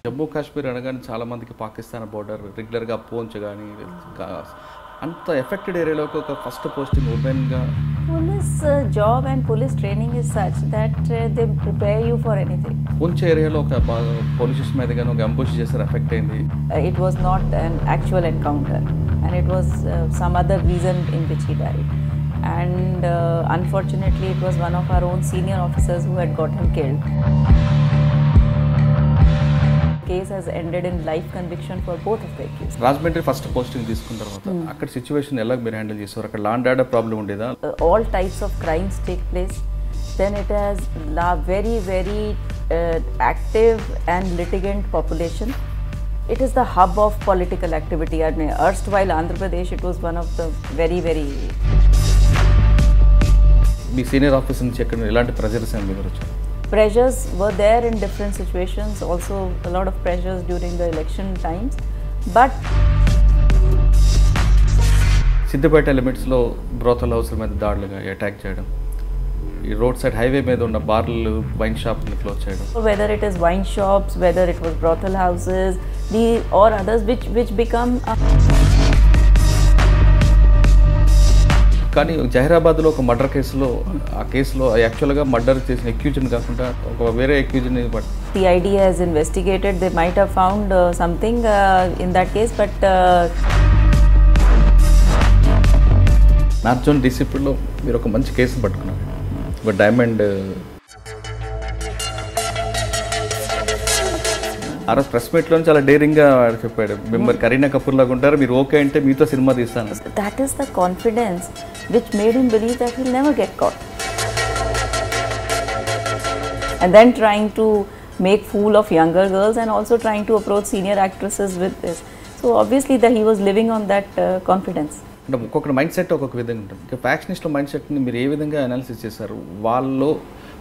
జమ్మూ కాశ్మీర్ అనగానే చాలామందికి పాకిస్తాన్ బోర్డర్ రెగ్యులర్గా పోంచ్ కానీ అంత ఎఫెక్టెడ్ ఏరియాలోకి ఒక ఫస్ట్ పోస్టింగ్ ఉమెన్గా. Police job and police training is such that they prepare you for anything. Poonch ఏరియాలో ఒక పోలీస్ స్టేషన్ మీద కానీ ఒక అంబుష్ చేశారు, ఎఫెక్ట్ అయింది. It was not an actual encounter and it was some other reason in which he died. And unfortunately it was one of our own senior officers who had got him killed. Case has ended in life conviction for both of the accused. Rajahmundry first posting తీసుకున్న తర్వాత అక్కడ situation ఎలా మీరు handle చేశారు? అక్కడ law and order problem ఉండేదా? All types of crimes take place. Then it has very active and litigant population. It is the hub of political activity. I mean, erstwhile Andhra Pradesh, it was one of the very me senior officer నుంచి ఎక్కడ ఎలాంటి pressures ఏమి మీరు వచ్చారు? pressures were there in different situations, also a lot of pressures during the election times, but Siddipet లిమిట్స్లో brothel హౌస్ల మీద దాడులుగా attack చేయడం, ఈ రోడ్ సైడ్ హైవే మీద ఉన్న బార్లు వైన్ షాప్ని క్లోజ్ చేయడం, whether it is wine shops, whether it was brothel houses, or others which become కానీ జహీరాబాద్లో ఒక మర్డర్ కేసులో, ఆ కేసులో యాక్చువల్గా మర్డర్ చేసిన ఎక్యూజ్ని కాకుండా ఒక వేరే ఎక్యూజ్ని. The idea is investigated. They might have found something in that case, but north zone డీసీపీలో మీరు ఒక మంచి కేసు పట్టుకున్నారు, ఒక డైమండ్. ఆ రోజు ప్రెస్ మీట్లో చాలా డేరింగ్గా చెప్పాడు, మిమ్మల్ని కరీనా కపూర్ లాగా ఉంటారు, మీరు ఓకే అంటే మీతో సినిమా తీస్తాను. That is the confidence which made him believe that he'll never get caught. And then trying to make fool of younger girls and also trying to approach senior actresses with this. So obviously that he was living on that confidence. అంటే ఒక్కొక్క mind set ఒక్కొక్క విధంగా ఉంటుంది. ఇక ఫ్యాక్షనిస్టుల mind సెట్ని మీరు ఏ విధంగా analysis చేశారు? వాళ్ళు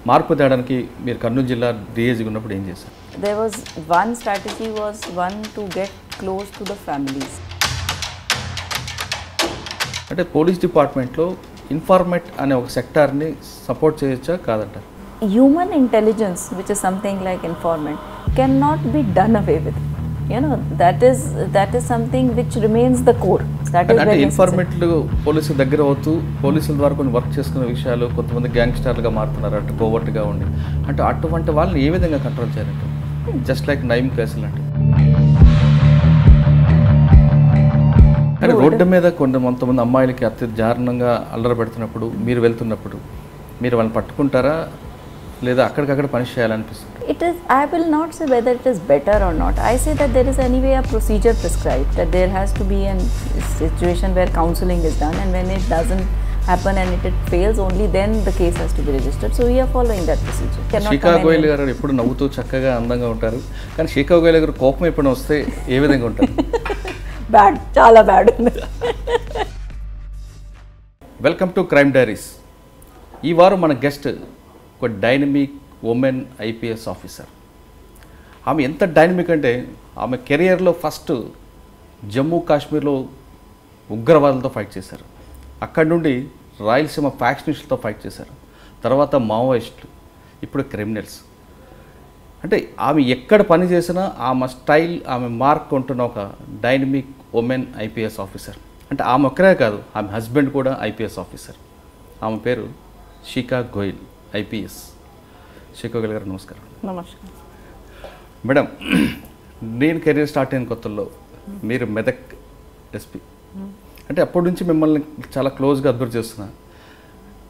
మార్పు తేయడానికి మీరు కర్నూలు జిల్లా డిఐజీగా ఉన్నప్పుడు ఏం చేశారు? There was one strategy was to get close to the families. అంటే పోలీస్ డిపార్ట్మెంట్లో ఇన్ఫార్మేట్ అనే ఒక సెక్టార్ని సపోర్ట్ చేయొచ్చా కాదంటారు? Human intelligence, which is something like informant, cannot be done away with. You know, that is something which remains the core. That is అంటే very ఇన్ఫార్మేట్లు పోలీసుల దగ్గర అవుతూ పోలీసుల ద్వారా కొన్ని వర్క్ చేసుకునే విషయాలు, కొంతమంది గ్యాంగ్స్టర్లుగా మారుతున్నారు అంటే కోవర్ట్గా ఉండి, అంటే అటువంటి వాళ్ళని ఏ విధంగా కంట్రోల్ చేయాలంటే జస్ట్ లైక్ నైమ్ కేసులు అంటే. కానీ రోడ్డు మీద కొంతమంది అమ్మాయిలకి అత్యదారుణంగా అల్లరి పెడుతున్నప్పుడు మీరు వెళ్తున్నప్పుడు మీరు వాళ్ళని పట్టుకుంటారా లేదా అక్కడికక్కడ పనిష్ చేయాలనిపిస్తుంది? It is, I will not say whether it is better or not. I say that there is anyway a procedure prescribed, that there has to be a situation where counseling is done, and when it doesn't happen and it fails, only then the case has to be registered. So we are following that procedure. శిఖా గోయల్ గారు ఎప్పుడు నవ్వుతూ చక్కగా అందంగా ఉంటారు, కానీ శిఖా గోయల్ గారు కోపం ఎప్పుడు వస్తే ఏ విధంగా ఉంటారు? బ్యాడ్, చాలా bad. Welcome to crime diaries. ఈ వారం మన గెస్ట్ ఒక డైనమిక్ ఉమెన్ ఐపీఎస్ ఆఫీసర్. ఆమె ఎంత డైనమిక్ అంటే ఆమె కెరియర్లో ఫస్ట్ జమ్మూ కాశ్మీర్లో ఉగ్రవాదులతో ఫైట్ చేశారు, అక్కడి నుండి రాయలసీమ ఫ్యాక్షనిస్టులతో ఫైట్ చేశారు, తర్వాత మావోయిస్టులు, ఇప్పుడు క్రిమినల్స్. అంటే ఆమె ఎక్కడ పని చేసినా ఆమె స్టైల్, ఆమె మార్క్ ఉంటున్న ఒక డైనమిక్ ఉమెన్ ఐపీఎస్ ఆఫీసర్. అంటే ఆమె ఒక్కరే కాదు, ఆమె హస్బెండ్ కూడా ఐపీఎస్ ఆఫీసర్. ఆమె పేరు శిఖా గోయల్ ఐపీఎస్. శిఖా గోయల్ గారు నమస్కారం. నమస్కారం మేడం. నేను కెరీర్ స్టార్ట్ అయిన కొత్తల్లో మీరు మెదక్ ఎస్పీ, అంటే అప్పటి నుంచి మిమ్మల్ని చాలా క్లోజ్గా అబ్జర్వ్ చేస్తున్నా.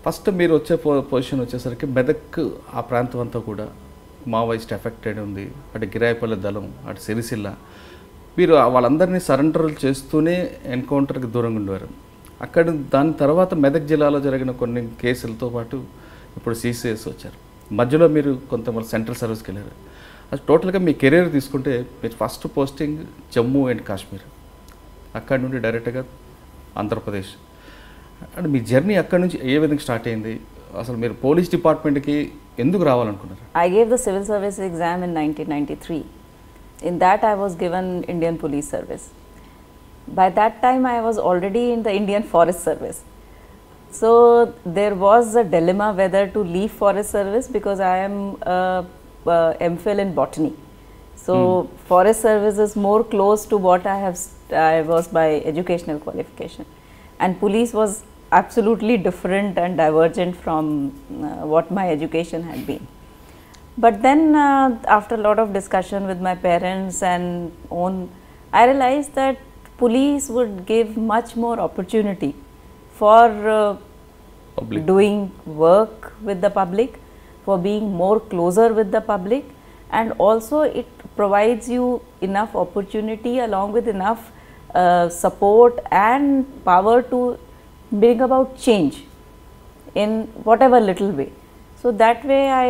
ఫస్ట్ మీరు వచ్చే పొజిషన్ వచ్చేసరికి మెదక్ ఆ ప్రాంతం అంతా కూడా మావోయిస్ట్ ఎఫెక్టెడ్ ఉంది. అటు గిరాయిపల్లి దళం, అటు సిరిసిల్ల, మీరు వాళ్ళందరినీ సరెండర్ చేస్తూనే ఎన్కౌంటర్కి దూరంగా ఉండేవారు. దాని తర్వాత మెదక్ జిల్లాలో జరిగిన కొన్ని కేసులతో పాటు ఇప్పుడు సిసిఎస్ వచ్చారు. మధ్యలో మీరు కొంతమంది సెంట్రల్ సర్వీస్కి వెళ్ళారు. అది టోటల్గా మీ కెరీర్ తీసుకుంటే మీరు first posting Jammu and Kashmir, అక్కడి నుండి డైరెక్ట్గా ఆంధ్రప్రదేశ్. అంటే మీ జర్నీ అక్కడి నుంచి ఏ విధంగా స్టార్ట్ అయింది? అసలు మీరు పోలీస్ డిపార్ట్మెంట్కి ఎందుకు రావాలనుకున్నారు? I gave the civil service exam in 1993. In that I was given Indian Police Service. By that time I was already in the Indian Forest Service. So there was a dilemma whether to leave Forest Service because I am a MPhil in botany. So forest service is more close to what I was by educational qualification, and police was absolutely different and divergent from what my education had been. But then after a lot of discussion with my parents and I realized that police would give much more opportunity for Public. doing work with the public, for being more closer with the public, and also it provides you enough opportunity along with enough support and power to bring about change in whatever little way. So that way I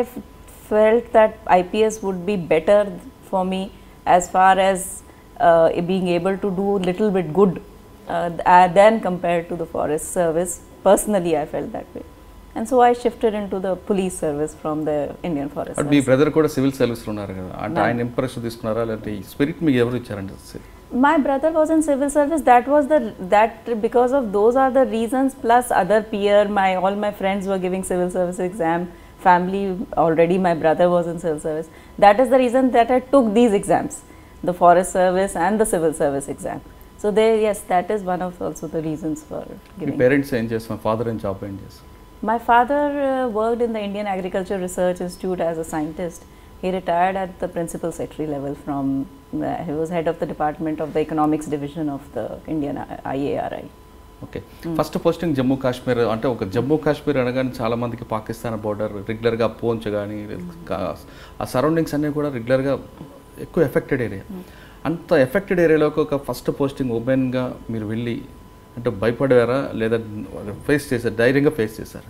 felt that IPS would be better for me as far as being able to do little bit good than compared to the forest service. Personally I felt that way, and so I shifted into the police service from the Indian Forest అంటే మీ Service. Brother కూడా civil సర్వీస్లో ఉన్నారు కదా, అంటే ఆయన impression తీసుకున్నారా లేదంటే ఈ స్పిరిట్ మీకు ఎవరు ఇచ్చారంటే? My brother was in civil service. That because of those are the reasons, plus other peer, all my friends were giving civil service exam. Family already, my brother was in civil service. That is the reason that I took these exams, the forest service and the civil service exam. So yes, that is one of also the reasons for me giving. Parents ఏం చేస్తారు? Father ఏం job ఏం చేస్తారు? My father worked in the Indian Agriculture Research Institute as a scientist. He retired at the principal secretary level from, he was head of the department of the economics division of the Indian IARI. Okay, first posting Jammu Kashmir. అంటే ఒక జమ్మూ కాశ్మీర్ అనగానే చాలా మందికి Pakistan border, రెగ్యులర్గా పోంచ్ కానీ ఆ surroundings అన్నీ కూడా రెగ్యులర్గా ఎక్కువ ఎఫెక్టెడ్ ఏరియా. అంత ఎఫెక్టెడ్ ఏరియాలోకి ఒక ఫస్ట్ పోస్టింగ్ ఉమెన్గా మీరు వెళ్ళి అంటే భయపడారా లేదా ఫేస్ చేశారు, ధైర్యంగా ఫేస్ చేశారు?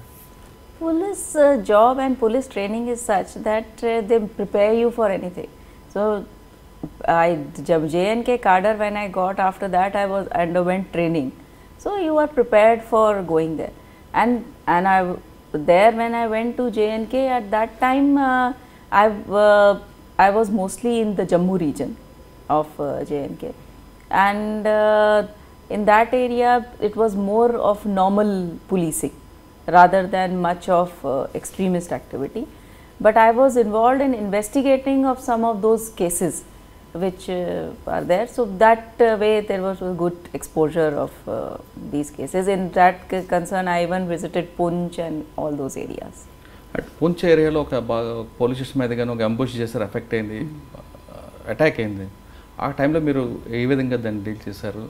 Police job and police training is such that they prepare you for anything. So JNK cadre, when I got after that, I underwent training. So you are prepared for going there, and there when I went to JNK at that time, I was mostly in the Jammu region of JNK, and in that area it was more of normal policing rather than much of extremist activity. But I was involved in investigating of some of those cases which are there. So that way there was a good exposure of these cases. In that concern, I even visited Poonch and all those areas. At Poonch ఏరియాలో ఒక police station మీద కానీ ఒక ambush చేశారు, effect అయింది, attack అయింది. ఆ టైంలో మీరు ఏ విధంగా దాన్ని డీల్ చేశారు?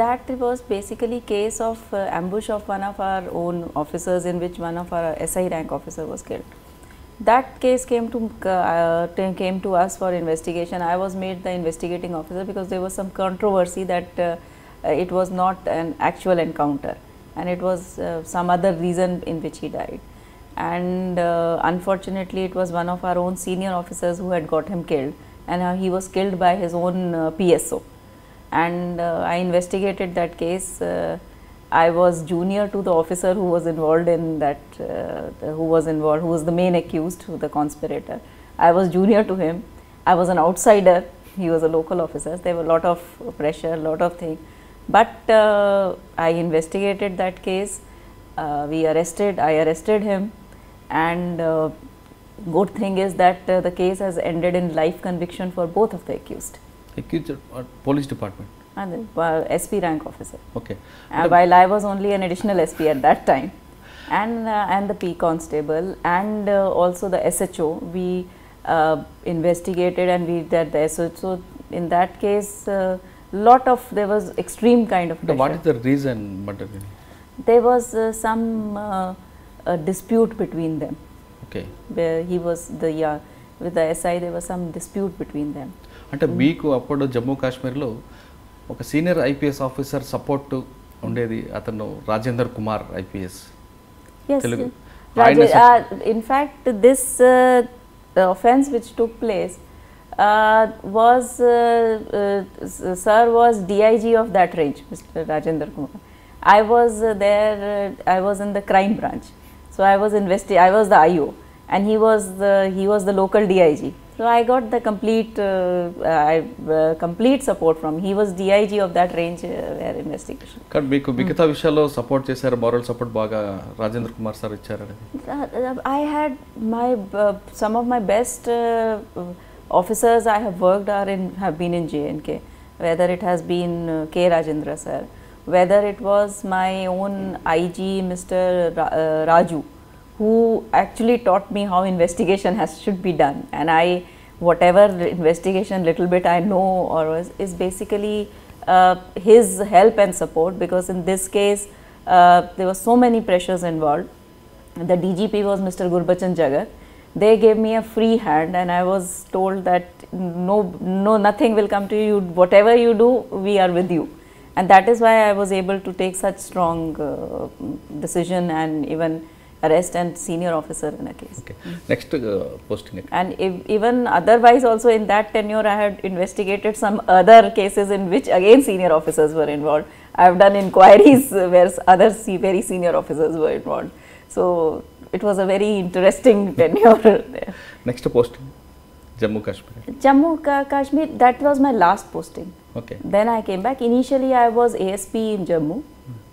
That was basically case of ambush of one of our own officers, in which one of our SI rank officer was killed. That case came to us for investigation. I was made the investigating officer because there was some controversy that it was not an actual encounter and it was some other reason in which he died. And unfortunately, it was one of our own senior officers who had got him killed, and he was killed by his own PSO. And I investigated that case. I was junior to the officer who was involved in that, who was the main accused, the conspirator. I was junior to him. I was an outsider. He was a local officer. There were a lot of pressure, a lot of things. But I investigated that case. I arrested him, and good thing is that the case has ended in life conviction for both of the accused. Police department And SP rank officer. Okay, While I was only an additional SP at that time, and the P constable and also the SHO, we investigated and we did the SHO. So in that case, there was extreme kind of pressure. What is the reason? But There was some dispute between them. Okay, Where he was with the SI, there was some dispute between them. అంటే మీకు అప్పుడు జమ్మూ కాశ్మీర్లో ఒక senior IPS officer support ఉండేది, అతను Rajender Kumar IPS. Yes. Telugu. In fact, this offence which took place was sir was DIG of that range, Mr. Rajendra Kumar. I was there. I was in the crime branch, so I was I was the IO, and he was the local DIG. So I got the complete support from. He was DIG of that range where investigation. కానీ మీకు మిగతా విషయాల్లో support చేశారు, moral support బాగా Rajendra Kumar sir ఇచ్చారు. I had some of my best officers I have worked have been in J&K, whether it has been K. Rajendra sir, whether it was my own IG Mr. Raju, who actually taught me how investigation should be done, and whatever investigation little bit I know is basically his help and support, because in this case there were so many pressures involved. The DGP was Mr. Gurbachan Jagat. They gave me a free hand, and I was told that no, nothing will come to you. Whatever you do, we are with you, and that is why I was able to take such strong decision and even arrest and senior officer in a case. Okay. Next posting. And even otherwise also in that tenure I had investigated some other cases in which again senior officers were involved. I have done inquiries where other very senior officers were involved. So it was a very interesting tenure there. Next posting, Jammu Kashmir. Kashmir, that was my last posting. Okay. Then I came back. Initially I was ASP in Jammu.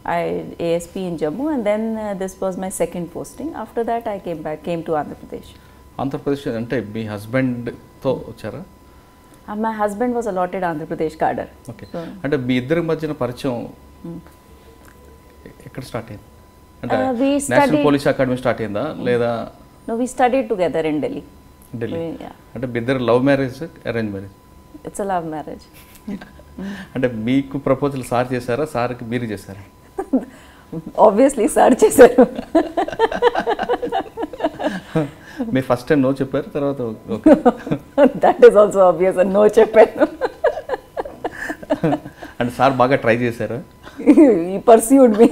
ASP in Jammu, and then this was my second posting. After that I came to Andhra Pradesh. Andhra Pradesh ante me husband తో వచ్చారా? My husband was allotted Andhra Pradesh cadre. Okay. అంటే మీ ఇద్దరి మధ్యన పరిచయం ఎక్కడ start అయింది? అంటే national police academy start అయిందా లేదా? No, we studied together in Delhi. Yeah. అంటే మీ ఇద్దరు love marriage, arrange marriage? It's a love marriage. అంటే మీకు ప్రపోజల్ సార్ చేశారా, సార్కి మీరు చేశారా? Obviously సార్ చేశారు. మీరు ఫస్ట్ టైం నో చెప్పారు, తర్వాత okay. That is also obvious, and no చెప్పాను. అంటే సార్ బాగా ట్రై చేశారా? He pursued me.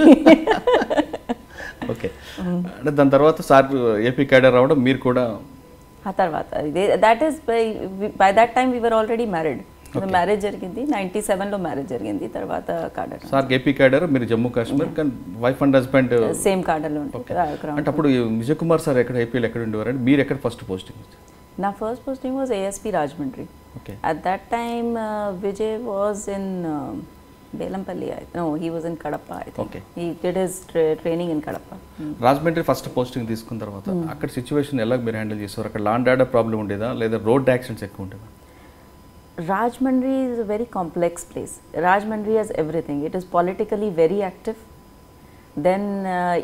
ఓకే. అంటే దాని తర్వాత సార్ ఏపీ క్యాడర్ రావడం, మీరు కూడా ఆ తర్వాత that is by that time we were already married. Marriage జరిగింది 97 లో మ్యారేజ్ జరిగింది. తర్వాత కాడర్ సార్ ఏపీ క్యాడర్, మీరు జమ్మూ కాశ్మీర్, కానీ వైఫ్ అండ్ హస్బెండ్ సేమ్ కాడర్లో ఉంటారు. అంటే అప్పుడు విజయ్ కుమార్ సార్ ఎక్కడ ఏపీలో ఎక్కడ ఉండేవారు? అంటే మీరు ఎక్కడ ఫస్ట్ పోస్టింగ్? నా first posting was ASP Rajahmundry. Okay. At that time Vijay was in Belampalli. No, he was in Kadapa, I think. Okay. He did his training in Kadapa. Rajahmundry first posting తీసుకున్న తర్వాత అక్కడ situation ఎలా మీరు handle చేసేవారు? అక్కడ land order problem ఉండేదా లేదా road accidents ఎక్కువ ఉండేవా? Rajahmundry is a very complex place. Rajahmundry has everything. It is politically very active. Then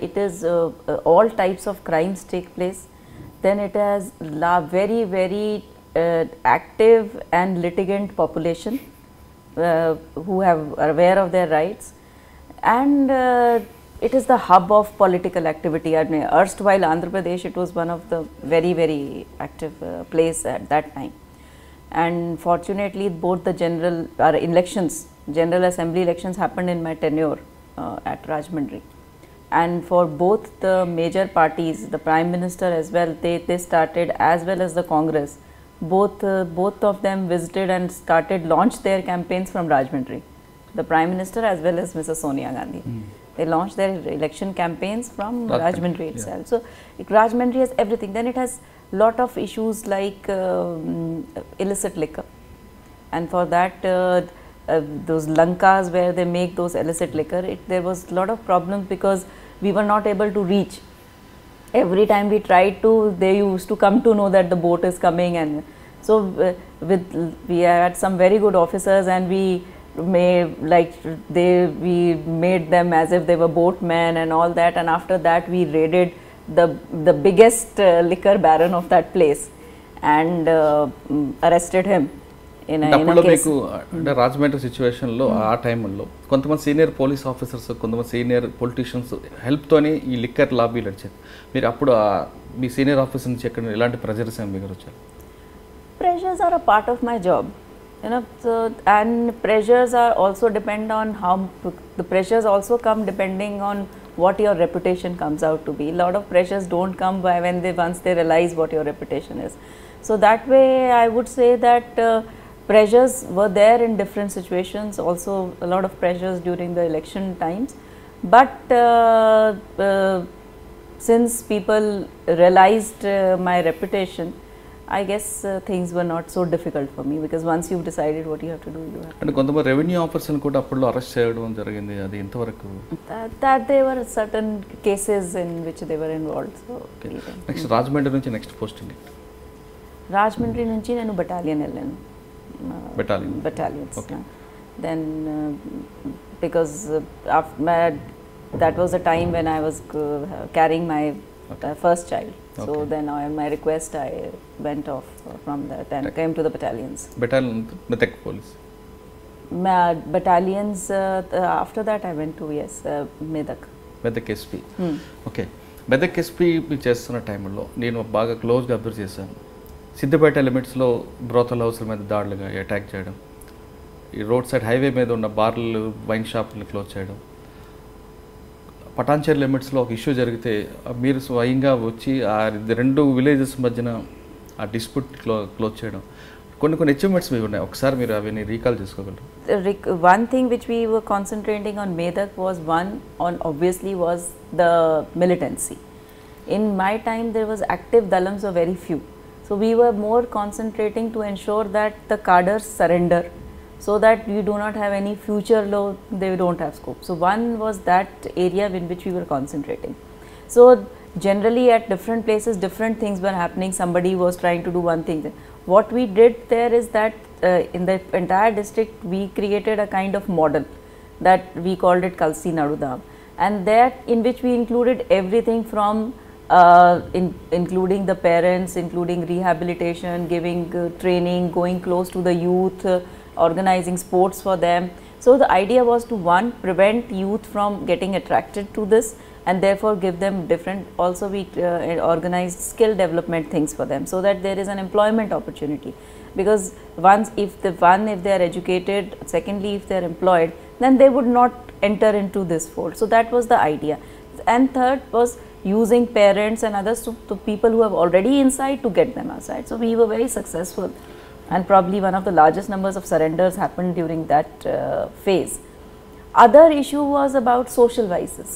it is all types of crimes take place. Then it has very active and litigant population who are aware of their rights. And it is the hub of political activity. I mean, erstwhile Andhra Pradesh, it was one of the very active place at that time. And fortunately both the general assembly elections happened in my tenure at Rajahmundry, and for both the major parties, the Prime Minister as well, they started, as well as the Congress, both of them visited and launched their campaigns from Rajahmundry. The Prime Minister as well as Mrs. Sonia Gandhi. They launched their election campaigns from Rajahmundry itself. So Rajahmundry has everything. Then it has lot of issues like illicit liquor, and for that those lankas where they make those illicit liquor, there was a lot of problems because we were not able to reach. Every time we tried to, they used to come to know that the boat is coming, and so we had some very good officers, and we made them as if they were boatmen and all that, and after that we raided the biggest liquor baron of that place and arrested him in a case. అంటే రాజమండ్రి సిచ్యువేషన్లో ఆ టైంలో కొంతమంది senior police officers, కొంతమంది senior politicians హెల్ప్తోనే ఈ liquor లాబీలు వచ్చారు. మీరు అప్పుడు మీ సీనియర్ ఆఫీసర్ నుంచి ఎక్కడ ఎలాంటి ప్రెజర్స్ ఏమి మీకు వచ్చారు? Pressures are a part of my job, you know. So, and pressures are also depend on how the pressures also come depending on what your reputation comes out to be. A lot of pressures don't come by once they realize what your reputation is. So that way I would say that pressures were there in different situations, also a lot of pressures during the election times, but since people realized my reputation, I guess things were not so difficult for me, because once you've decided what you have to do, you have to. అంటే కొంతమంది revenue officers కూడా అప్పుడు arrest చేయడం జరిగింది. అది ఎంతవరకు? That there were certain cases in which they were involved. So next Rajahmundry నుంచి next posting? Rajahmundry నుంచి నేను బటాలియన్ వెళ్ళాను. Battalion. Battalions. Then because that was the time when I was carrying my first child. So then on my request I went off from that and came to the battalions. Battalion Medak police. Battalions after that I went to Medak. Medak SP. Okay, Medak SP మీరు చేస్తున్న టైంలో నేను బాగా క్లోజ్గా observe చేశాను. సిద్దిపేట లిమిట్స్లో brothel హౌస్ల మీద దాడులుగా attack చేయడం, ఈ రోడ్ సైడ్ హైవే మీద ఉన్న బార్లు వైన్ షాపులు క్లోజ్ చేయడం, పటాన్చేరు లిమిట్స్లో ఒక ఇష్యూ జరిగితే మీరు స్వయంగా వచ్చి ఆ 2 విలేజెస్ మధ్యన ఆ డిస్ప్యూట్ క్లోజ్ చేయడం, కొన్ని అచీవ్మెంట్స్ మీ ఉన్నాయి. ఒకసారి మీరు అవన్నీ రీకాల్ చేసుకోగలరు? One thing which we were concentrating on Medak obviously was the militancy. In my time there was active dalams were very few. So we were more concentrating to ensure that the cadres surrender, so that we do not have any future law, they don't have scope. So one was that area in which we were concentrating. So generally at different places different things were happening. Somebody was trying to do one thing. What we did there is that in the entire district we created a kind of model that we called it Kalsi Nadudam, and that in which we included everything from including the parents, including rehabilitation, giving training, going close to the youth, organizing sports for them. So the idea was to prevent youth from getting attracted to this, and therefore give them different, also we organized skill development things for them, so that there is an employment opportunity. Because if they are educated, secondly if they are employed, then they would not enter into this fold. So that was the idea. And third was using parents and others to people who have already inside to get them outside. So we were very successful, and probably one of the largest numbers of surrenders happened during that phase. Other issue was about social vices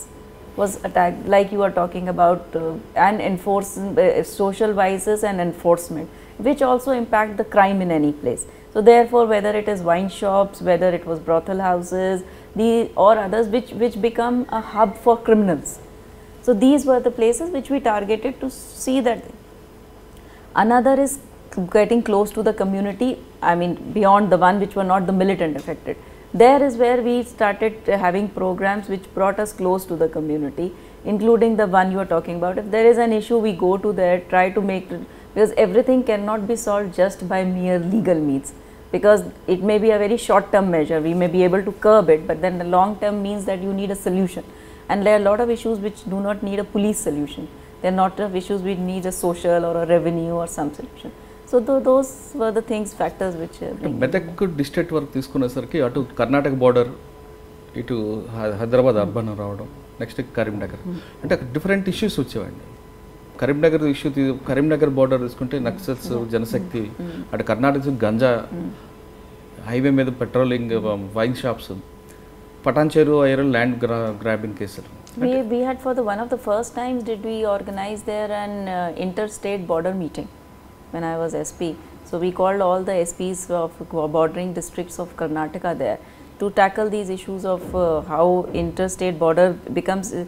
was attacked, like you are talking about, and social vices and enforcement, which also impact the crime in any place. So therefore whether it is wine shops, whether it was brothel houses, or others which become a hub for criminals. So these were the places which we targeted to see that. Another is getting close to the community, I mean beyond the one which were not the militant affected. There is where we started having programs which brought us close to the community, including the one you are talking about. If there is an issue, we go to there, try to make it, because everything cannot be solved just by mere legal means, because it may be a very short term measure, we may be able to curb it, but then the long term means that you need a solution. And there are a lot of issues which do not need a police solution. There are not of issues which need a social or a revenue or some solution. So those were the things, factors which Medak district వరకు తీసుకునేసరికి అటు Karnataka border, ఇటు Hyderabad urban రావడం, next Karimnagar, అంటే different issues వచ్చేవండి. Karimnagar border తీసుకుంటే నక్సల్స్, జనశక్తి, అటు Karnataka ganja, highway మీద patrolling, wine shops, Patancheru iron land grabbing కేసులు. We had one of the first times did we organize there an interstate border meeting when I was SP. So we called all the SPs of bordering districts of Karnataka there to tackle these issues of how interstate border becomes an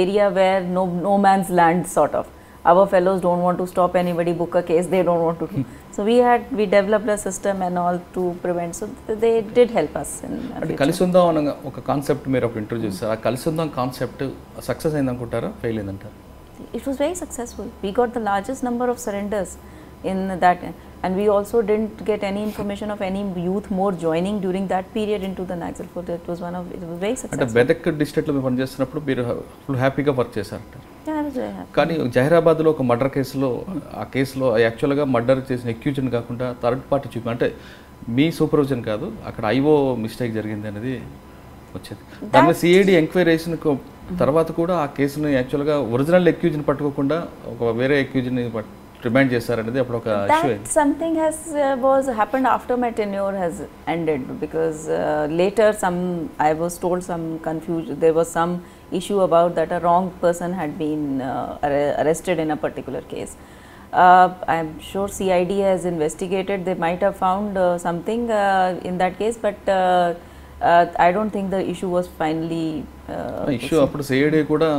area where no man's land sort of. Our fellows don't want to stop anybody, book a case, they don't want to do. So we developed a system and all to prevent. So they did help us in కలిసుందాం అన్న ఒక concept మీరు అప్పుడు introduce చేశారు. ఆ కలిసుందాం concept success అయింది అనుకుంటారా, fail అయింది అంటారా? It was very successful. We got the largest number of surrenders in that, and we also didn't get any information of any youth more joining during that period into the Naxal fold. It was very successful. అంటే మెదక్ డిస్ట్రిక్ట్లో మీరు పనిచేస్తున్నప్పుడు మీరు హ్యాపీగా work చేశారంట. Yeah, I was very happy. కానీ జహీరాబాద్లో ఒక murder కేసులో, ఆ కేసులో యాక్చువల్గా మర్డర్ చేసిన ఎక్యూజన్ కాకుండా థర్డ్ పార్టీ చూపి, అంటే మీ సూపర్విజన్ కాదు, అక్కడ ఐఓ మిస్టేక్ జరిగింది అనేది వచ్చేది. దాని మీద సిఐడి ఎంక్వైరీ చేసిన తర్వాత కూడా ఆ కేసును యాక్చువల్గా ఒరిజినల్ ఎక్యూజన్ పట్టుకోకుండా ఒక వేరే ఎక్యూజన్ రిమైండ్ చేశారనేది అప్పుడు ఒక ఇష్యూ అయింది. Something was happened after my tenure has ended, because later I was told some confusion, there was some issue about that a wrong person had been arrested in a particular case. I'm sure CID has investigated, they might have found something in that case, but I don't think the issue was finally issue అప్పుడు CID కూడా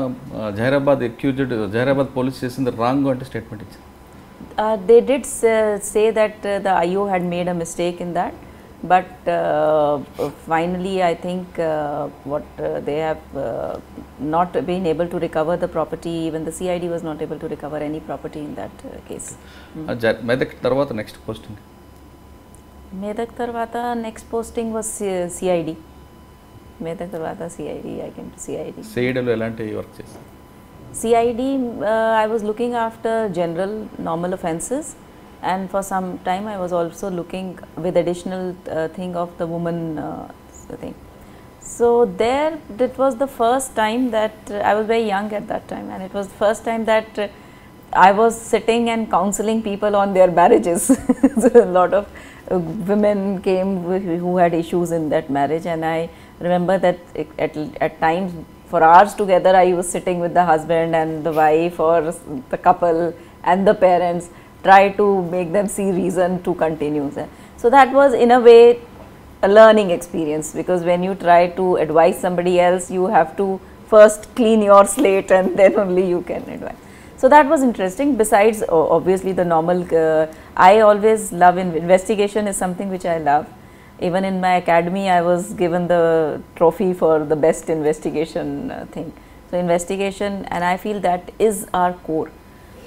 Zaheerabad police చేసింది wrong అంటే statement ఇచ్చింది. They did say that the IO had made a mistake in that, but finally I think they have not been able to recover the property. Even the CID was not able to recover any property in that case. Medak తర్వాత next posting? Medak tarvata next posting was CID. Medak tarvata CID, I came to CID. సిఐడిలో ఎలాంటి work చేశారు? CID, I was looking after general normal offences, and for some time I was also looking with additional thing of the woman thing. So there, it was the first time that I was very young at that time, and it was the first time that I was sitting and counseling people on their marriages. So a lot of women came who had issues in that marriage, and I remember that at times for hours together I was sitting with the husband and the wife or the couple and the parents, try to make them see reason to continue. So that was in a way a learning experience, because when you try to advise somebody else, you have to first clean your slate and then only you can advise. So that was interesting. Besides obviously the normal, I always love investigation is something which I love. Even in my academy I was given the trophy for the best investigation thing. So investigation, and I feel that is our core.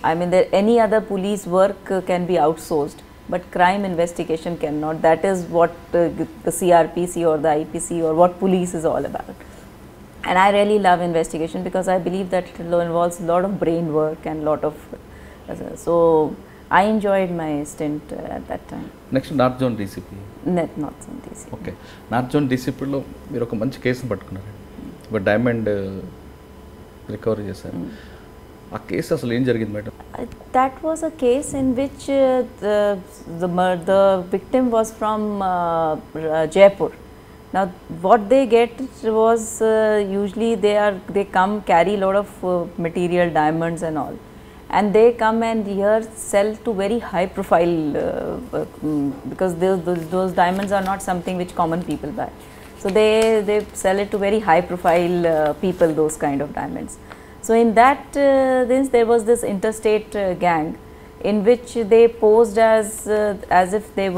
I mean, any other police work can be outsourced, but crime investigation cannot. That is what the CRPC or the IPC or what police is all about. And I really love investigation because I believe that it involves a lot of brain work and lot of so I enjoyed my stint at that time. Next north zone DCP. Not some DC. Okay, north zone డీసీపీలో మీరు ఒక మంచి కేసును పట్టుకున్నారు, ఒక diamond recovery చేశారు. ఆ case అసలు ఏం జరిగింది madam? That was a case in which the victim was from Jaipur. Now what they get was usually they come carry a lot of material, diamonds and all, and they come and here sell to very high profile because those diamonds are not something which common people buy. So they sell it to very high profile people, those kind of diamonds. So in that there was this interstate gang in which they posed as if they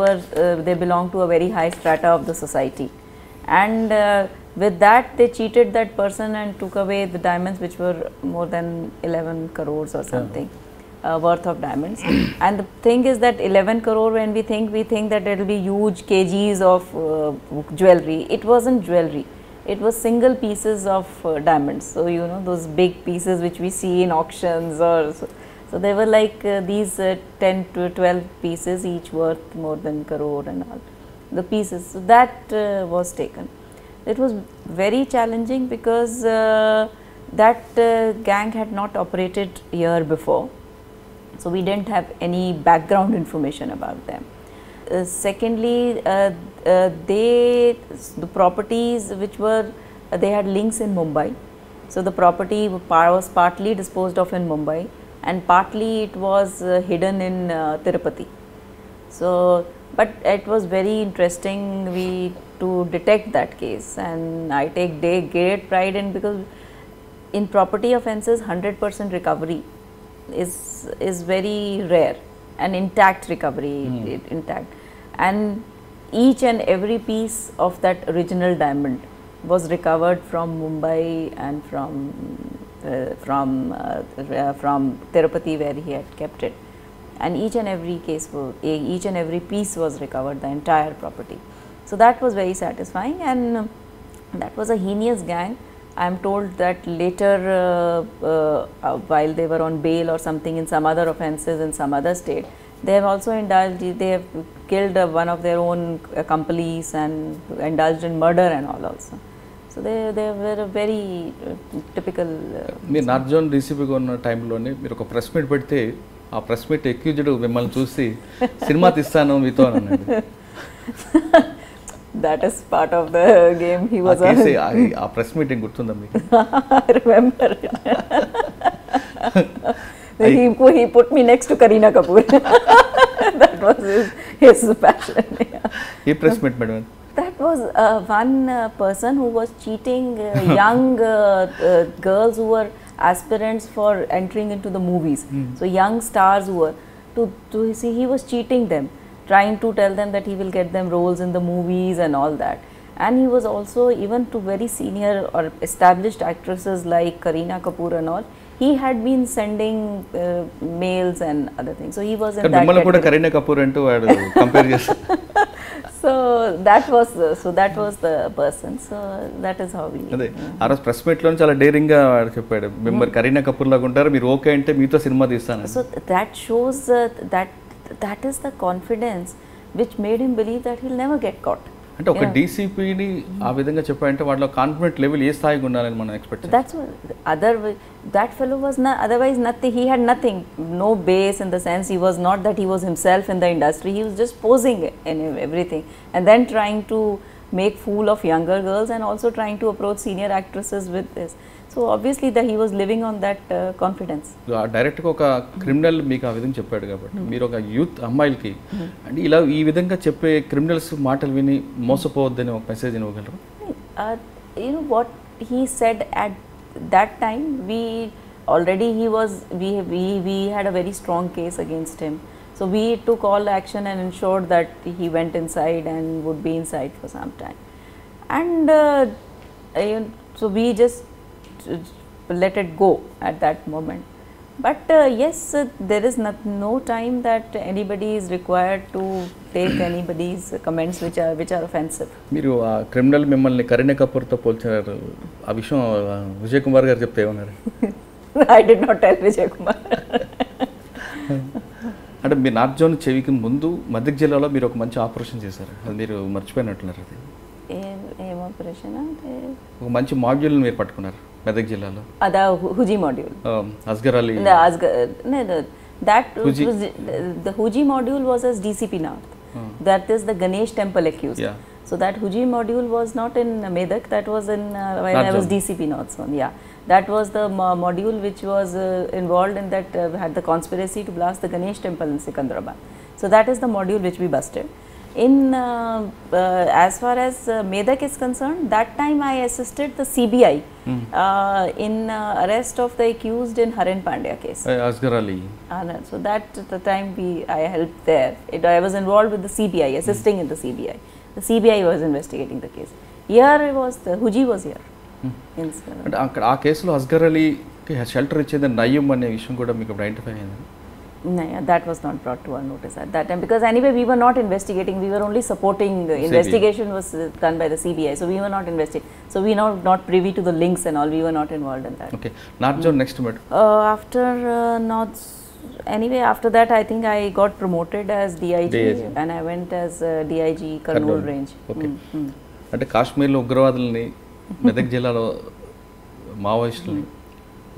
belong to a very high strata of the society, and with that they cheated that person and took away the diamonds, which were more than 11 crores or something worth of diamonds. And the thing is that 11 crore, when we think that it will be huge kgs of jewelry. It wasn't jewelry, it was single pieces of diamonds. So you know those big pieces which we see in auctions or so they were like these 10 to 12 pieces, each worth more than crore and all the pieces. So that was taken. It was very challenging because that gang had not operated here before, so we didn't have any background information about them. Secondly, the properties which were they had links in Mumbai, so the property was partly disposed of in Mumbai and partly it was hidden in Tirupati. So but it was very interesting to detect that case, and I take great pride in, because in property offences 100% recovery is very rare, and intact recovery, intact, and each and every piece of that original diamond was recovered from Mumbai and from Tirupati where he had kept it. And each and every each and every piece was recovered, the entire property. So that was very satisfying, and that was a heinous gang. I am told that later while they were on bail or something in some other offences in some other state, they have also they have killed one of their own accomplice and indulged in murder and all also. So they were a very typical. మీరు north zone డీసీపీగా ఉన్న టైంలోనే మీరు ఒక press meet పెడితే ఆ press meet accused మిమ్మల్ని చూసి cinema తీస్తాను మీతో అని అన్నాడు. That is part of the game. He was ఆ ప్రెస్ మీటింగ్ గుర్తుందా మీకు? I remember. He put me next to Kareena Kapoor. That was his passion. A press meet madam? That was one person who was cheating young girls who were aspirants for entering into the movies. So young stars who were. to see he was cheating them, trying to tell them that he will get them roles in the movies and all that. And he was also, even to very senior or established actresses like Kareena Kapoor and all, he had been sending mails and other things. So he was in that మిమ్మల్ని కూడా category. Kareena Kapoor అంటూ వాడు compare చేస్తారు. So that was the person. So that is how we. అదే ఆ రోజు press meet లో చాలా డేరింగ్ గా వాడు చెప్పాడు, మిమ్మల్ని కరీనా కపూర్ లాగా ఉంటారు, మీరు ఓకే అంటే మీతో సినిమా తీస్తాను. So that shows that is the confidence which made him believe that he'll never get caught. అంటే ఒక డీసీపీని ఆ విధంగా చెప్పారంటే వాళ్ళ కాన్ఫిడెంట్ లెవెల్ ఏ స్థాయికి ఉండాలని మనం ఎక్స్పెక్ట్ చేస్తాం. That's what that fellow was otherwise nothing. He had nothing, no base in the sense he was not that he was himself in the industry. He was just posing in everything and then trying to make fool of younger girls and also trying to approach senior actresses with this. So obviously that he was living on that confidence. డైరెక్ట్గా ఒక criminal మీకు ఆ విధంగా చెప్పాడు కాబట్టి మీరు ఒక youth అమ్మాయిలకి అంటే ఇలా ఈ విధంగా చెప్పే క్రిమినల్స్ మాటలు విని మోసపోవద్దని ఒక మెసేజ్ ఇవ్వగలరు. You know what he said at that time, we had a very strong case against him. So we took all action and ensured that he went inside and would be inside for some time. And so we just let it go at that moment. But yes, there is no time that anybody is required to take anybody's comments which are offensive. మీరు ఆ criminal మిమ్మల్ని కరీనా కపూర్తో పోల్చారు, ఆ విషయం విజయ్ కుమార్ గారు చెప్తే ఏమన్నారు? I did not tell Vijay Kumar. అంటే మీరు నార్త్ జోన్ చెవికి ముందు మెదక్ జిల్లాలో మీరు ఒక మంచి ఆపరేషన్ చేశారు, అది మీరు మర్చిపోయినట్లున్నారు. అది ఏం ఆపరేషన్ అంటే ఒక మంచి మాడ్యూల్ మీరు పట్టుకున్నారు మెదక్ జిల్లాలో. అదా Huji module. Asghar Ali. The Huji module was as DCP North. That is the Ganesh temple accused. Yeah. So that Huji module was not in Medak, that was in when North I was zone. DCP North zone. Yeah, that was the module which was involved in that had the conspiracy to blast the Ganesh temple in Sikandrabad. So that is the module which we busted. In as far as Medak is concerned, that time I assisted the CBI in arrest of the accused in Harin Pandya case. Asghar Ali. So that the time I helped there. I was involved with the CBI, assisting in the CBI. The CBI was investigating the case. Here was Huji was here. అంటే అక్కడ ఆ కేసులో Asgar అలీకి shelter ఇచ్చేది నయ్యం అనే విషయం కూడా మీకు ఐడెంటిఫై అయింది? No, yeah, that was not brought to our notice at that time because anyway we were not investigating, we were only supporting. Investigation was done by the CBI, so we were not investigating. So we not privy to the links and all, we were not involved in that. Okay, North Zone next minute. After North, anyway after that I think I got promoted as DIG. And I went as DIG Kurnool range. Okay. అంటే కాశ్మీర్లో ఉగ్రవాదులని, మెదక్ జిల్లాలో మావోయిస్టులని,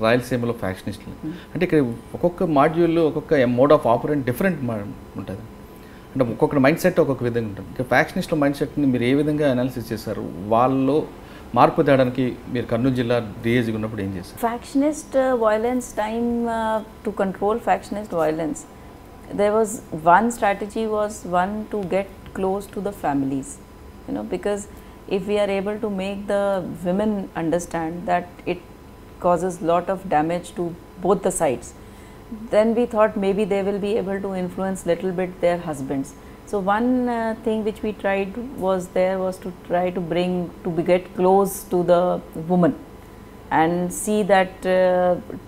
రాయలసీమలో ఫ్యాక్షనిస్టులు, అంటే ఇక్కడ ఒక్కొక్క మాడ్యూల్లో ఒక్కొక్క mode of operate different ఉంటుంది. అంటే ఒక్కొక్క మైండ్ సెట్ ఒక్కొక్క విధంగా ఉంటుంది. ఇక ఫ్యాక్షనిస్టుల మైండ్ సెట్ని మీరు ఏ విధంగా అనాలిసిస్ చేశారు? వాళ్ళలో మార్పు తేడానికి మీరు కర్నూలు జిల్లా డిఐజీగా ఉన్నప్పుడు ఏం చేశారు? Factionist violence time, to control factionist violence, there was one strategy was one to get close to the families, you know, because if we are able to make the women understand that it causes lot of damage to both the sides, then we thought maybe they will be able to influence little bit their husbands. So one thing which we tried was to try to get close to the woman and see that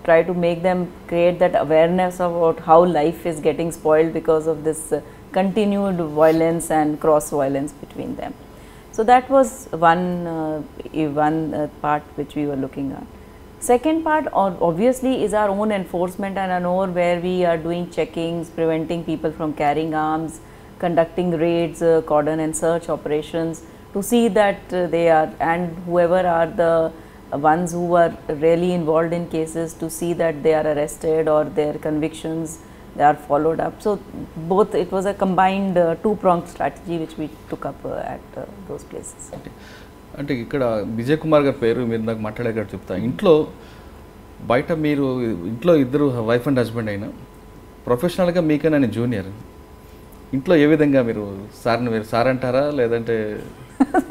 try to make them create that awareness about how life is getting spoiled because of this continued violence and cross violence between them. So that was one part which we were looking at. Second part obviously is our own enforcement and our where we are doing checkings, preventing people from carrying arms, conducting raids, cordon and search operations to see that they are, and whoever are the ones who are really involved in cases, to see that they are arrested or their convictions they are followed up. So both, it was a combined two-pronged strategy which we took up at those places. అంటే ఇక్కడ విజయ్ కుమార్ గారి పేరు మీరు నాకు మాట్లాడేగారు చెప్తా. ఇంట్లో బయట మీరు ఇంట్లో ఇద్దరు వైఫ్ అండ్ హస్బెండ్ అయినా ప్రొఫెషనల్గా మీకే నేను జూనియర్, ఇంట్లో ఏ విధంగా మీరు సార్ని మీరు సార్ అంటారా లేదంటే?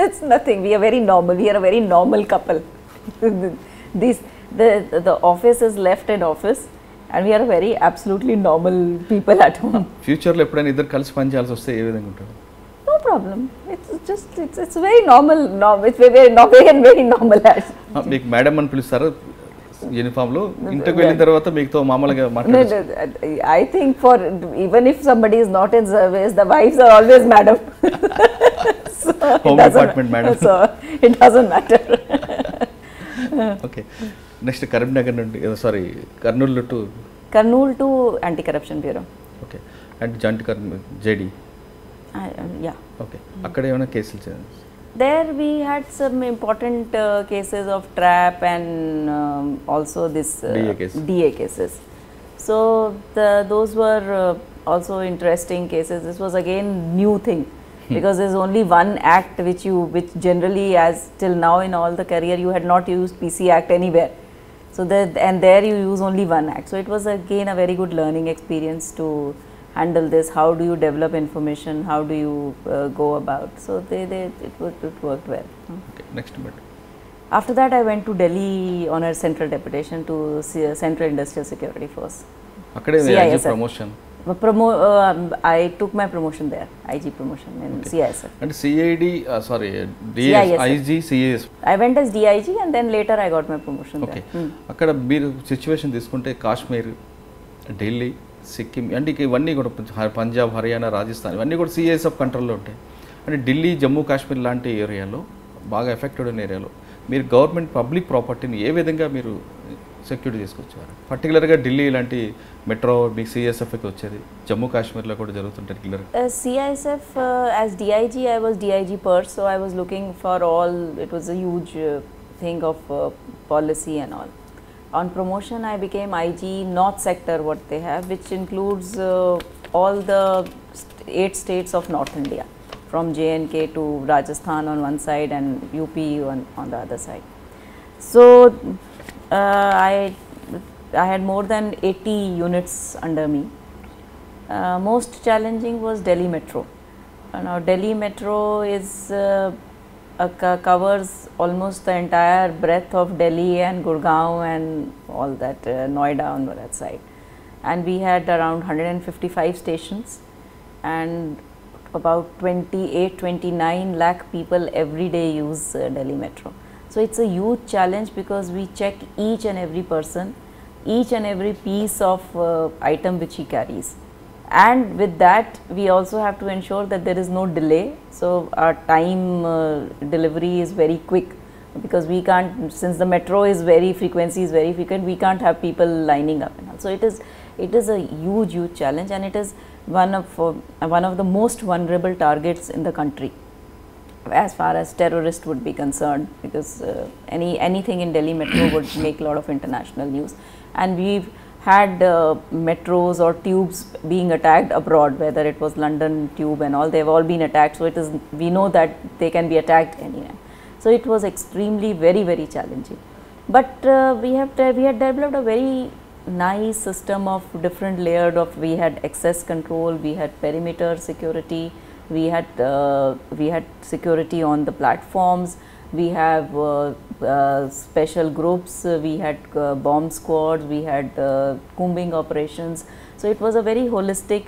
It's nothing, we are very normal, we are a very normal couple. The office is left in office and we are a very absolutely normal people at home. ఫ్యూచర్లో ఎప్పుడైనా ఇద్దరు కలిసి పని చేయాల్సి వస్తే ఏ విధంగా ఉంటారు? No problem. It's very normal. No, it's very normal. మీకు మేడం అని పిలుస్తారు యూనిఫామ్లో, ఇంటికి వెళ్ళిన తర్వాత మీతో మామూలుగా మాట్లాడారు? I think for even if somebody is not in service, the wives are always madam. So Home department madam. So it doesn't matter. Okay, next Karimnagar నుండి sorry Kurnool to Kurnool to Anti-Corruption Bureau. Okay, and joint JD. Yeah. Okay, అక్కడ ఏమైనా కేసులు చేయాలి? There we had some important cases of trap and also this DA cases. So those were also interesting cases. This was again new thing because there's only one act which generally, as till now in all the career, you had not used PC Act anywhere. So there you use only one act. So it was again a very good learning experience to handle this. How do you develop information? How do you go about? So it worked well. Okay, next bit. After that, I went to Delhi on a central deputation to Central Industrial Security Force. అక్కడే CISF. Promotion. I took my promotion there, IG promotion in CISF. అంటే CID sorry IG CIS. I went as DIG and then later I got my promotion okay, there. అక్కడ మీరు situation తీసుకుంటే కాశ్మీర్, ఢిల్లీ, సిక్కిం అంటే ఇవన్నీ కూడా పంజాబ్, హర్యానా, రాజస్థాన్ ఇవన్నీ కూడా సిఐఎస్ఎఫ్ కంట్రోల్లో ఉంటాయి. అంటే ఢిల్లీ, జమ్మూ కాశ్మీర్ లాంటి ఏరియాలో బాగా ఎఫెక్టెడ్ ఉన్న ఏరియాలో మీరు గవర్నమెంట్ పబ్లిక్ ప్రాపర్టీని ఏ విధంగా మీరు సెక్యూరిటీ చేసుకొచ్చారు? పర్టికులర్గా ఢిల్లీ లాంటి మెట్రో మీకు సిఐఎస్ఎఫ్కి వచ్చేది, జమ్మూ కాశ్మీర్లో కూడా జరుగుతుంటాయి రెగ్యులర్గా. CISF, as DIG, I was DIG purse, so I was looking for all, it was a huge thing of policy and all. On promotion, I became IG North Sector, what they have, which includes all the 8 states of North India, from JNK to Rajasthan on one side and UP on the other side. So I had more than 80 units under me. Most challenging was Delhi Metro. Now Delhi Metro is covers almost the entire breadth of Delhi and Gurgaon and all that, Noida on that side. And we had around 155 stations and about 28-29 lakh people every day use Delhi Metro. So it's a huge challenge because we check each and every person, each and every piece of item which he carries. And with that, we also have to ensure that there is no delay. So our time delivery is very quick because we can't, since the metro is frequency is very frequent, we can't have people lining up and all. So it is a huge challenge, and it is one of the most vulnerable targets in the country as far as terrorist would be concerned, because anything in Delhi Metro would make a lot of international news. And we've had metros or tubes being attacked abroad, whether it was London tube and all, they've all been attacked. So we know that they can be attacked anywhere. So it was extremely very challenging. But we had developed a very nice system of different layered of, we had access control, we had perimeter security, we had security on the platforms, we have special groups, we had bomb squads, we had combing operations. So it was a very holistic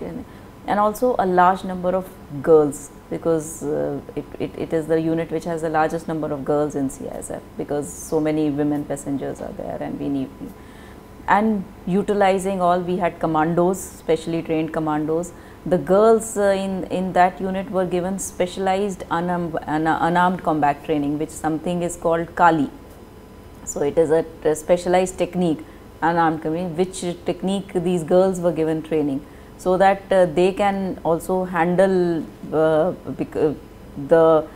and also a large number of girls, because it is the unit which has the largest number of girls in CISF, because so many women passengers are there, and we need, and utilizing all, we had commandos, specially trained commandos. The girls in that unit were given specialized unarmed combat training, which something is called Kali. So it is a specialized technique, unarmed combat, which technique these girls were given training, so that they can also handle the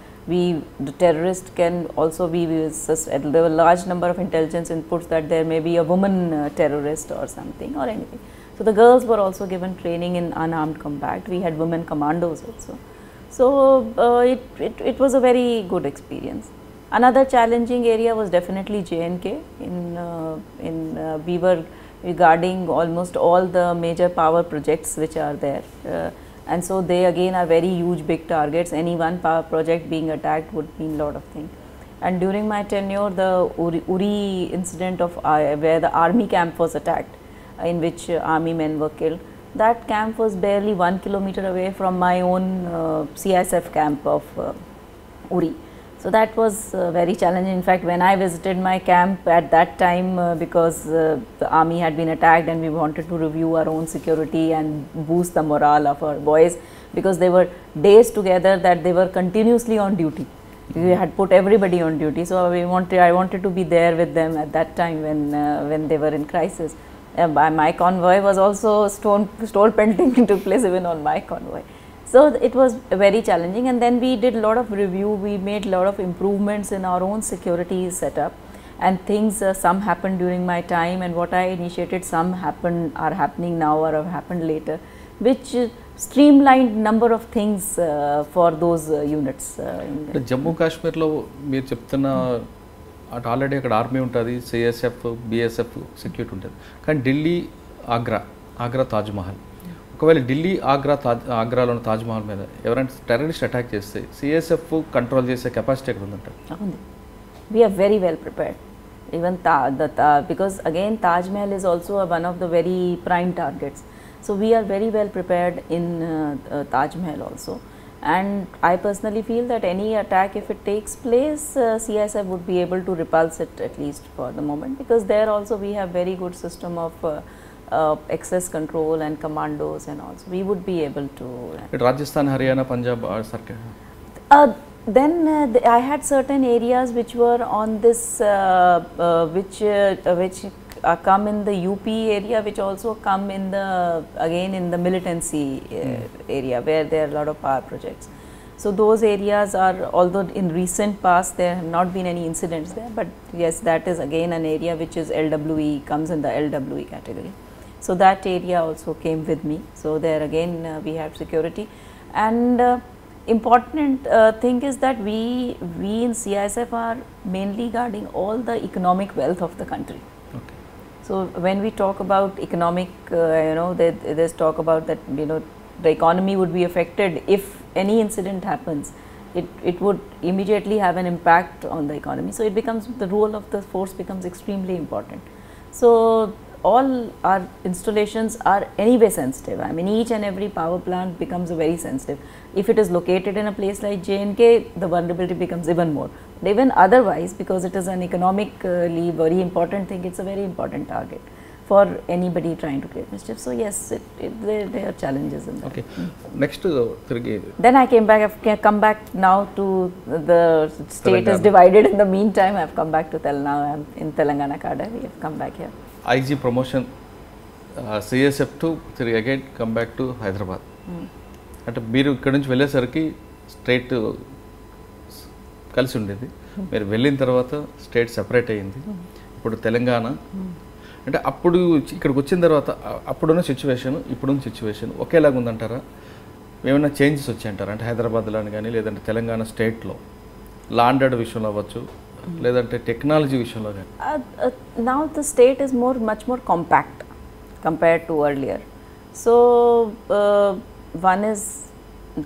terrorist can also be, there were large number of intelligence inputs that there may be a woman terrorist or something or anything. So the girls were also given training in unarmed combat. We had women commandos also. So it was a very good experience. Another challenging area was definitely JNK. We were regarding almost all the major power projects which are there. And so they again are very huge big targets. Any one power project being attacked would mean a lot of things. And during my tenure, the Uri incident of where the army camp was attacked, in which army men were killed. That camp was barely 1 kilometer away from my own CISF camp of Uri. So that was very challenging. In fact, when I visited my camp at that time, because the army had been attacked and we wanted to review our own security and boost the morale of our boys, because they were days together that they were continuously on duty. We had put everybody on duty, so I wanted to be there with them at that time when they were in crisis. My convoy was also stone pelting took place even on my convoy. So it was very challenging, and then we did a lot of review. We made a lot of improvements in our own security setup, and things some happened during my time, and what I initiated, some are happening now or have happened later, which streamlined number of things for those units. Jammu కాశ్మీర్లో మీరు చెప్తున్న అటు already అక్కడ army ఉంటుంది, CSF, BSF security ఉంటుంది. కానీ ఢిల్లీ, ఆగ్రా తాజ్మహల్, ఒకవేళ ఢిల్లీ, ఆగ్రాలోని తాజ్మహల్ మీద ఎవరైనా టెర్రరిస్ట్ అటాక్ చేస్తే సిఎస్ఎఫ్ కంట్రోల్ చేసే కెపాసిటీ ఎక్కడ ఉందంటారు? We are very well prepared. Even because again Taj Mahal is also one of the very prime targets. So we are very well prepared in Taj Mahal also. And I personally feel that any attack, if it takes place, CISF would be able to repulse it at least for the moment, because there also we have very good system of access control and commandos and also we would be able to. Rajasthan, Haryana, Punjab or circuit? Then I had certain areas which were on this, which come in the UP area, which also come in the again in the militancy area where there are a lot of power projects. So those areas are, although in recent past there have not been any incidents there, but yes, that is again an area which is LWE, comes in the LWE category. So that area also came with me. So there again we have security, and important thing is that we in CISF are mainly guarding all the economic wealth of the country. Okay. So when we talk about economic, there's talk about that, the economy would be affected if any incident happens. It would immediately have an impact on the economy. So it becomes, the role of the force becomes extremely important. So all our installations are anyway sensitive. I mean, each and every power plant becomes very sensitive. If it is located in a place like JNK, the vulnerability becomes even more. But even otherwise, because it is an economically very important thing, it's a very important target for anybody trying to create mischief. So yes, there are challenges in that. Okay. Next, then I come back now to the state Telangana. is divided. In the meantime, I have come back to Telangana. I am in Telangana cadre. We have come back here. IG promotion, CSF to again come back to Hyderabad. అంటే మీరు ఇక్కడ నుంచి వెళ్ళేసరికి state కలిసి ఉండేది, మీరు వెళ్ళిన తర్వాత స్టేట్ సెపరేట్ అయ్యింది, ఇప్పుడు తెలంగాణ. అంటే అప్పుడు ఇక్కడికి వచ్చిన తర్వాత అప్పుడున్న సిచ్యువేషన్ ఇప్పుడున్న సిచ్యువేషన్ ఒకేలాగా ఉందంటారా? ఏమైనా చేంజెస్ వచ్చాయంటారా? అంటే హైదరాబాద్లో కానీ లేదంటే తెలంగాణ స్టేట్లో ల్యాండ్ విషయంలో అవ్వచ్చు, లేదంటే టెక్నాలజీ విషయంలో కానీ? Now the state is much more compact compared to earlier. So one is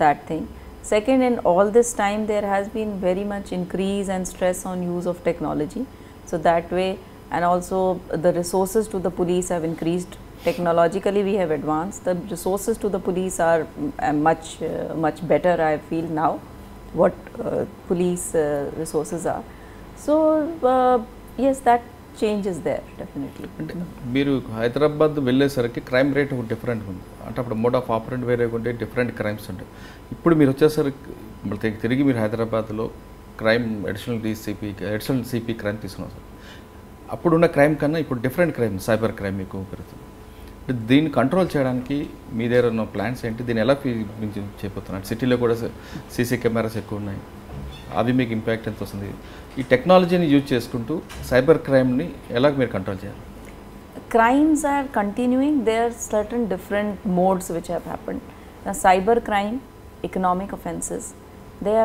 that thing. Second, in all this time there has been very much increase and stress on use of technology. So that way, and also the resources to the police have increased. Technologically we have advanced. The resources to the police are much better, I feel now, what police resources are. So yes, that change is there definitely. అంటే మీరు హైదరాబాద్ వెళ్ళేసరికి crime rate డిఫరెంట్గా ఉంది. అంటే అప్పుడు mode of operant వేరేగా ఉంటే different crimes ఉంటాయి. ఇప్పుడు మీరు వచ్చేసరికి తిరిగి మీరు హైదరాబాద్లో క్రైమ్ అడిషనల్ సిపి క్రైమ్ తీసుకున్నాం సార్. అప్పుడున్న క్రైమ్ కన్నా ఇప్పుడు డిఫరెంట్ క్రైమ్, సైబర్ క్రైమ్ ఎక్కువ పెరుగుతుంది. దీన్ని కంట్రోల్ చేయడానికి మీ దగ్గర ఉన్న ప్లాన్స్ ఏంటి? దీన్ని ఎలా చేయబోతున్నారు? సిటీలో కూడా సీసీ కెమెరాస్ ఎక్కువ ఉన్నాయి, అవి మీకు ఇంపాక్ట్ ఎంత వస్తుంది? ఈ టెక్నాలజీని యూజ్ చేసుకుంటూ సైబర్ క్రైమ్ని ఎలా మీరు కంట్రోల్ చేయాలి? Crimes are continuing. There are certain different modes which have happened. Now, cyber crime, economic offences, they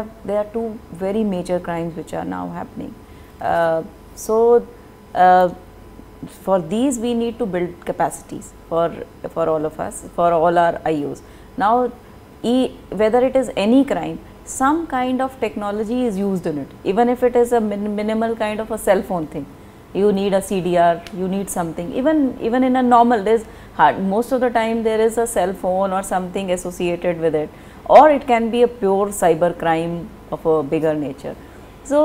are two very major crimes which are now happening. So for these we need to build capacities for all of us, for all our IOs. Now whether it is any crime, some kind of technology is used in it, even if it is a minimal kind of a cell phone thing. you need a CDR, you need something. Even in a normal, there's most of the time there is a cell phone or something associated with it, or it can be a pure cyber crime of a bigger nature. So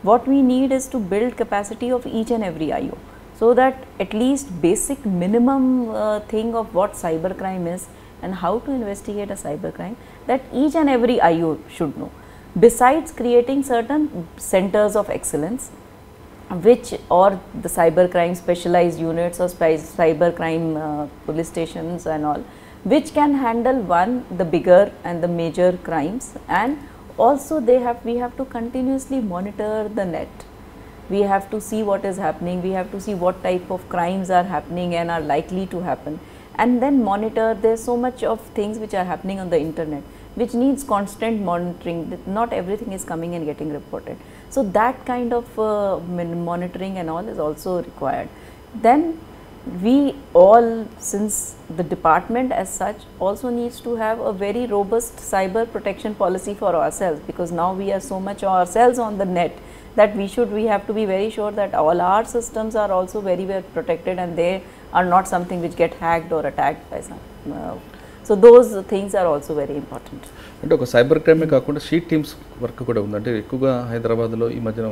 what we need is to build capacity of each and every IO, so that at least basic minimum thing of what cyber crime is and how to investigate a cyber crime, that each and every IO should know. Besides creating certain centers of excellence, which or the cyber crime specialized units or cyber crime police stations and all, which can handle the bigger and the major crimes, and also we have to continuously monitor the net. We have to see what is happening, we have to see what type of crimes are happening and are likely to happen, and then monitor. There's so much of things which are happening on the internet which needs constant monitoring. Not everything is coming and getting reported. So that kind of monitoring and all is also required. Then we all, since the department as such also needs to have a very robust cyber protection policy for ourselves, because now we are so much ourselves on the net that we have to be very sure that all our systems are also very well protected and they are not something which get hacked or attacked by some. So those things are also very important. అంటే ఒక cyber క్రైమే కాకుండా sheet teams work కూడా ఉంది. అంటే ఎక్కువగా హైదరాబాద్లో ఈ మధ్యన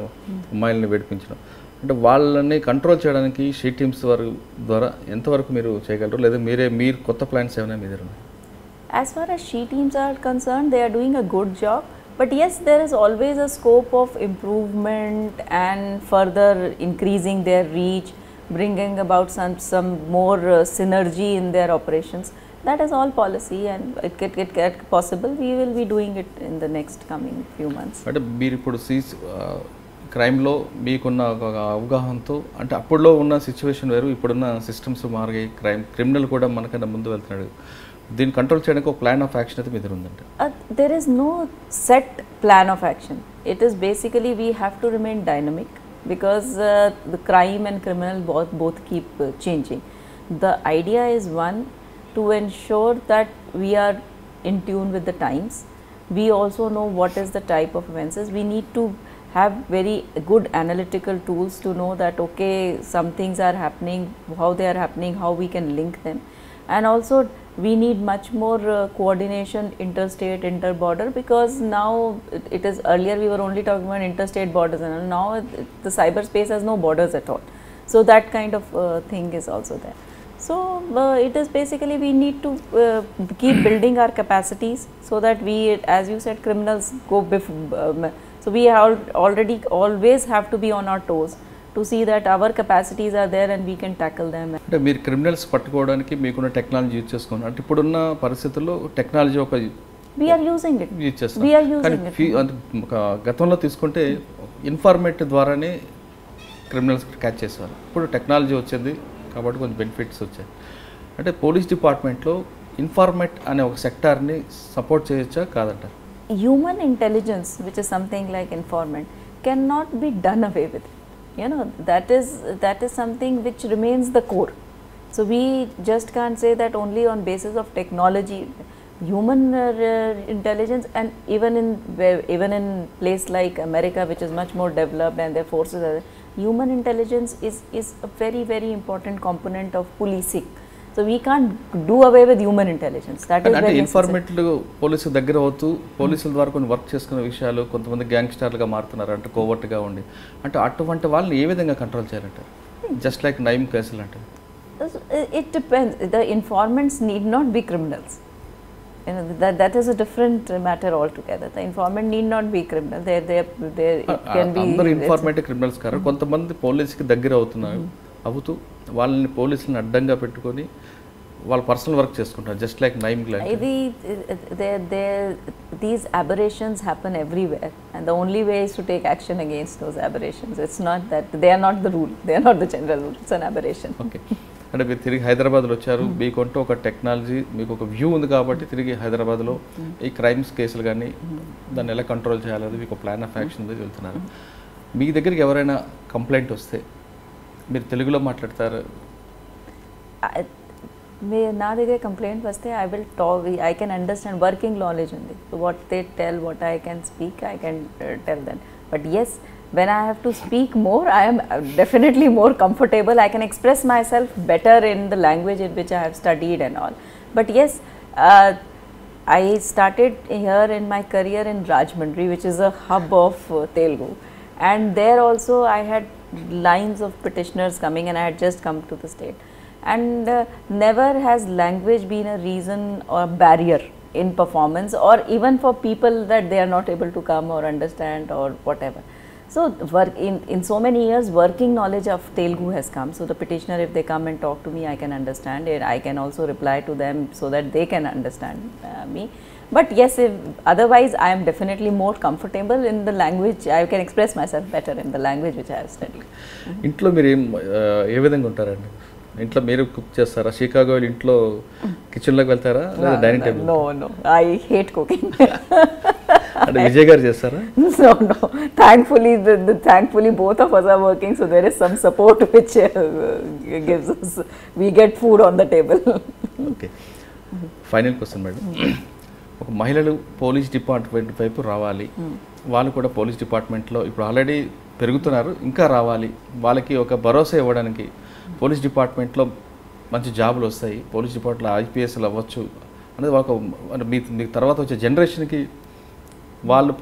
అమ్మాయిలని వేడిపించడం, అంటే వాళ్ళని కంట్రోల్ చేయడానికి షీట్ టీమ్స్ ద్వారా ఎంతవరకు మీరు చేయగలరు, లేదా మీరు కొత్త ప్లాన్స్ ఏమైనా మీ దగ్గర ఉన్నాయి? As far as she teams are concerned, they are doing a good job, but yes, there is always a scope of improvement and further increasing their reach, bringing about some more synergy in their operations. That is all policy, and it get possible. We will be doing it in the next coming few months. అంటే మీరు ఇప్పుడు క్రైమ్లో మీకున్న ఒక అవగాహనతో, అంటే అప్పుడులో ఉన్న situation వేరు, ఇప్పుడున్న సిస్టమ్స్ మారిగాయి, క్రిమినల్ కూడా మనకన్నా ముందు వెళ్తున్నాడు. దీన్ని కంట్రోల్ చేయడానికి ఒక ప్లాన్ ఆఫ్ యాక్షన్ అయితే మీ దగ్గర ఉందంటే? There is no set plan of action. It is basically we have to remain dynamic, because the crime and criminal both keep changing. The idea is one, to ensure that we are in tune with the times. We also know what is the type of offences. We need to have very good analytical tools to know that okay, some things are happening, how they are happening, how we can link them, and also we need much more coordination interstate, interborder, because now it is, earlier we were only talking about interstate borders, and now the cyberspace has no borders at all. So that kind of thing is also there. So it is basically we need to keep building our capacities, so that we, as you said, criminals go before. So we always have to be on our toes to see that our capacities are there and we can tackle them. అంటే మీరు criminals పట్టుకోవడానికి మీకున్న technology use చేసుకోండి. అంటే ఇప్పుడున్న పరిస్థితుల్లో technology ఒక we are using it. Use చేస్తాం. We are using it. గతంలో తీసుకుంటే ఇన్ఫార్మేట్ ద్వారానే క్రిమినల్స్ క్యాచ్ చేసేవారు. ఇప్పుడు టెక్నాలజీ వచ్చింది కాబట్టి కొంచెం బెనిఫిట్స్ వచ్చాయి. అంటే పోలీస్ డిపార్ట్మెంట్లో ఇన్ఫార్మేట్ అనే ఒక సెక్టార్ని సపోర్ట్ చేయొచ్చా కాదంటారు? Human intelligence, which is something like informant, cannot be done away with. You know, that is something which remains the core. So we just can't say that only on basis of technology. Human intelligence, and even in place like America, which is much more developed and their forces are, human intelligence is a very, very important component of policing. So we can't do away with human intelligence. That is very ఇన్ఫార్మేట్లు police దగ్గర అవుతూ పోలీసుల ద్వారా కొన్ని work చేసుకునే విషయాలు, కొంతమంది గ్యాంగ్స్టర్లుగా మారుతున్నారు అంటే కోవర్ట్గా ఉండి, అంటే అటువంటి వాళ్ళని ఏ విధంగా కంట్రోల్ చేయాలంటారు? జస్ట్ లైక్ నైమ్ కేసులు అంటే? It depends. The informants need not be criminals. You know, that is a different matter altogether. The informant need not be criminal. It can be. అందరూ ఇన్ఫార్మేటివ్ క్రిమినల్స్ కాదు, కొంతమంది పోలీసుకి దగ్గర అవుతూ వాళ్ళని పోలీసులను అడ్డంగా పెట్టుకొని వాళ్ళ పర్సనల్ వర్క్ చేసుకుంటారు, just like Nayeem. These aberrations happen everywhere, and the only way is to take action against those aberrations. It's not that they are not the rule, they are not the general rule. It's an aberration. Okay. అంటే మీరు తిరిగి హైదరాబాద్లో వచ్చారు, మీకంటూ ఒక technology, మీకు ఒక view ఉంది కాబట్టి తిరిగి హైదరాబాద్లో ఈ క్రైమ్స్ కేసులు కానీ దాన్ని ఎలా కంట్రోల్ చేయాలి మీకు ప్లాన్ ఆఫ్ యాక్షన్ ఉంది వెళ్తున్నారు. మీ దగ్గరికి ఎవరైనా కంప్లైంట్ వస్తే మీరు తెలుగులో మాట్లాడతారు? నా దగ్గర కంప్లైంట్ వస్తే I will talk, I can understand, working knowledge ఉంది. What they tell, what I can speak, I can tell them. But yes, when I have to speak more, I am definitely more comfortable. I can express myself better in the language in which I have studied and all. But yes, I started here in my career in Rajahmundry, which is a hub of Telugu, and there also I had lines of petitioners coming, and I had just come to the state, and never has language been a reason or barrier in performance, or even for people that they are not able to come or understand or whatever. So work in so many years, working knowledge of Telugu has come. So the petitioner, if they come and talk to me, I can understand it. I can also reply to them so that they can understand me. But yes, if otherwise I am definitely more comfortable in the language. I can express myself better in the language which I have studied. ఇంట్లో మీరు ఏ విధంగా ఉంటారండి? ఇంట్లో మీరు cook చేస్తారా? Chicago ఇంట్లో కిచెన్లోకి వెళ్తారా లేదా dining table? No, no, I hate cooking. అంటే విజయ్ గారు చేస్తారా? No. Thankfully both of us are working, so there is some support which gives us. We get food on the table. Okay, final question madam. ఒక మహిళలు police department వైపు రావాలి, వాళ్ళు కూడా police డిపార్ట్మెంట్లో ఇప్పుడు ఆల్రెడీ పెరుగుతున్నారు, ఇంకా రావాలి, వాళ్ళకి ఒక భరోసా ఇవ్వడానికి పోలీస్ డిపార్ట్మెంట్లో మంచి జాబులు వస్తాయి, పోలీస్ డిపార్ట్మెంట్లో ఐపీఎస్లు అవ్వచ్చు అనేది ఒక మీకు తర్వాత వచ్చే జనరేషన్కి వాళ్ళు